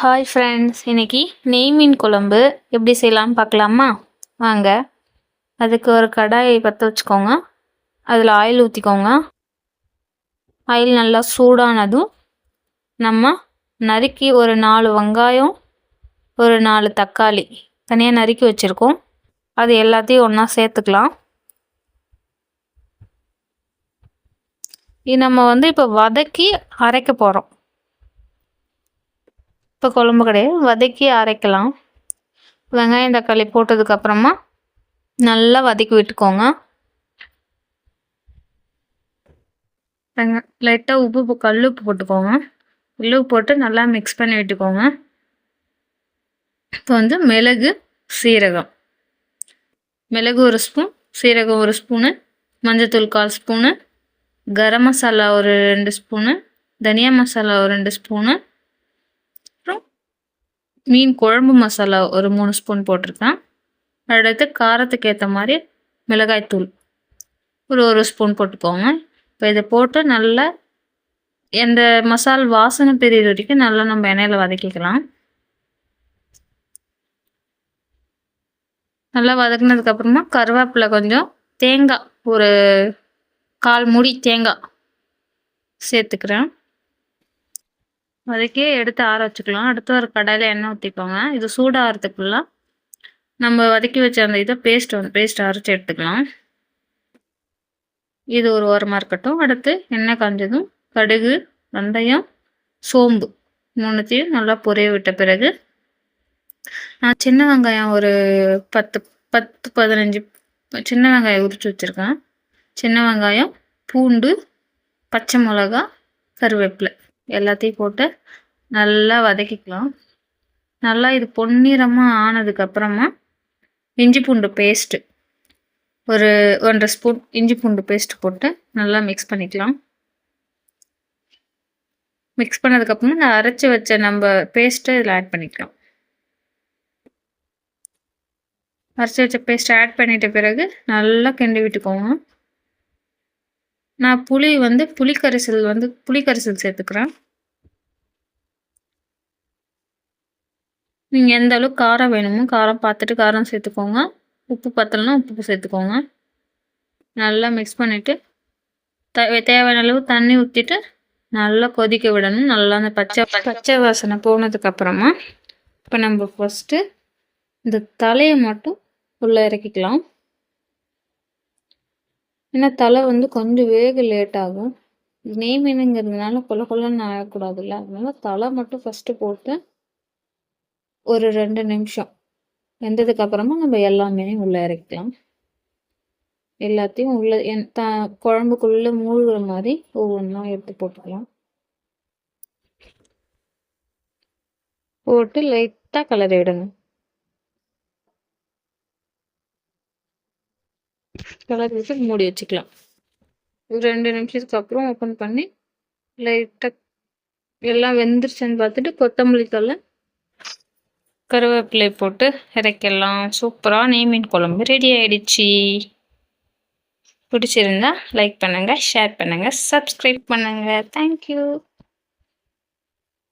Hi friends, இன்னைக்கு நெய் மீன் குழம்பு எப்படி செய்யலாம்னு பார்க்கலாமா? வாங்க. அதுக்கு ஒரு கடாயை பற்ற வச்சுக்கோங்க. அதில் ஆயில் ஊற்றிக்கோங்க. ஆயில் நல்லா சூடானதும் நம்ம நறுக்கி ஒரு 4 வெங்காயம், ஒரு 4 தக்காளி தனியாக நறுக்கி வச்சுருக்கோம். அது எல்லாத்தையும் ஒன்றா சேர்த்துக்கலாம். இது நம்ம இப்போ வதக்கி அரைக்க போகிறோம். இப்போ குழம்பு கிடையாது, வதக்கி அரைக்கலாம். வெங்காயம் தக்காளி போட்டதுக்கப்புறமா நல்லா வதக்கி விட்டுக்கோங்க. லைட்டாக உப்பு கல் உப்பு போட்டுக்கோங்க. கல் உப்பு போட்டு நல்லா மிக்ஸ் பண்ணி விட்டுக்கோங்க. இப்போ மிளகு சீரகம், மிளகு 1 ஸ்பூன், சீரகம் 1 ஸ்பூனு, மஞ்சத்தூள் 1/4 ஸ்பூனு, கரம் மசாலா ஒரு 2 ஸ்பூனு, தனியா மசாலா ஒரு 2 ஸ்பூனு, அப்புறம் மீன் குழம்பு மசாலா ஒரு 3 ஸ்பூன் போட்டிருக்கேன். அடுத்து காரத்துக்கு ஏற்ற மாதிரி மிளகாய்த்தூள் ஒரு 1 ஸ்பூன் போட்டுக்கோங்க. இப்போ இதை போட்டு நல்லா இந்த மசால் வாசனை பிரிகிற வரைக்கும் நல்லா நம்ம எண்ணெயில் வதக்கிக்கலாம். நல்லா வதக்குனதுக்கப்புறமா கருவேப்பிலை கொஞ்சம், தேங்காய் ஒரு 1/4 மூடி தேங்காய் சேர்த்துக்கிறேன். வதக்கி எடுத்து ஆற வச்சுக்கலாம். அடுத்து ஒரு கடாயில் எண்ணெய் ஊற்றிக்கோங்க. இது சூடாகிறதுக்குள்ள நம்ம வதக்கி வச்ச அந்த இதை பேஸ்ட் அரைச்சி எடுத்துக்கலாம். இது ஒரு ஓரமாக இருக்கட்டும். அடுத்து எண்ணெய் காஞ்சதும் கடுகு, வெந்தயம், சோம்பு 3த்தையும் நல்லா பொரிய விட்ட பிறகு நான் சின்ன வெங்காயம் ஒரு 10-15 சின்ன வெங்காயம் உரிச்சு வச்சுருக்கேன். சின்ன வெங்காயம், பூண்டு, பச்சை மிளகா, கருவேப்பிலை எல்லாத்தையும் போட்டு நல்லா வதக்கிக்கலாம். நல்லா இது பொன்னிறமாக ஆனதுக்கப்புறமா இஞ்சி பூண்டு பேஸ்ட்டு ஒரு 1/2 ஸ்பூன் இஞ்சி பூண்டு பேஸ்ட் போட்டு நல்லா மிக்ஸ் பண்ணிக்கலாம். மிக்ஸ் பண்ணதுக்கப்புறமா நான் அரைச்சி வச்ச நம்ம பேஸ்ட்டை இதில் ஆட் பண்ணிக்கலாம். அரைச்சி வச்ச பேஸ்ட் ஆட் பண்ணிட்ட பிறகு நல்லா கிண்டி விட்டுக்கோங்க. நான் புளிக்கரைசல் சேர்த்துக்கிறேன். நீங்கள் எந்த அளவுக்கு காரம் வேணுமோ காரம் பார்த்துட்டு காரம் சேர்த்துக்கோங்க. உப்பு பத்தலைன்னா உப்பு சேர்த்துக்கோங்க. நல்லா மிக்ஸ் பண்ணிவிட்டு தேவையான அளவு தண்ணி ஊற்றிட்டு நல்லா கொதிக்க விடணும். நல்லா அந்த பச்சை வாசனை போனதுக்கப்புறமா இப்போ நம்ம ஃபஸ்ட்டு இந்த தலையை மட்டும் உள்ளே இறக்கிக்கலாம். ஏன்னா தலை கொஞ்சம் வேக லேட் ஆகும். நெய் மீனுங்கிறதுனால கொலன்னு ஆகக்கூடாதுல்ல, அதனால தலை மட்டும் ஃபஸ்ட்டு போட்டு ஒரு 2 நிமிஷம் வெந்ததுக்கப்புறமா நம்ம எல்லாமே உள்ளே இறக்கலாம். எல்லாத்தையும் உள்ள குழம்புக்குள்ளே மூழ்கிற மாதிரி ஒவ்வொன்றா எடுத்து போட்டுக்கலாம். போட்டு லைட்டாக கலரி விடுங்க. கலரி விட்டு மூடி வச்சுக்கலாம். ஒரு 2 நிமிஷத்துக்கு அப்புறம் ஓப்பன் பண்ணி லைட்டாக எல்லாம் வெந்துருச்சுன்னு பார்த்துட்டு கொத்தமல்லி தழை, கருவேப்பிலை போட்டு இறக்கிடலாம். சூப்பராக நெய் மீன் குழம்பு ரெடி ஆயிடுச்சு. பிடிச்சிருந்தா லைக் பண்ணுங்கள், ஷேர் பண்ணுங்கள், சப்ஸ்கிரைப் பண்ணுங்கள். தேங்க்யூ.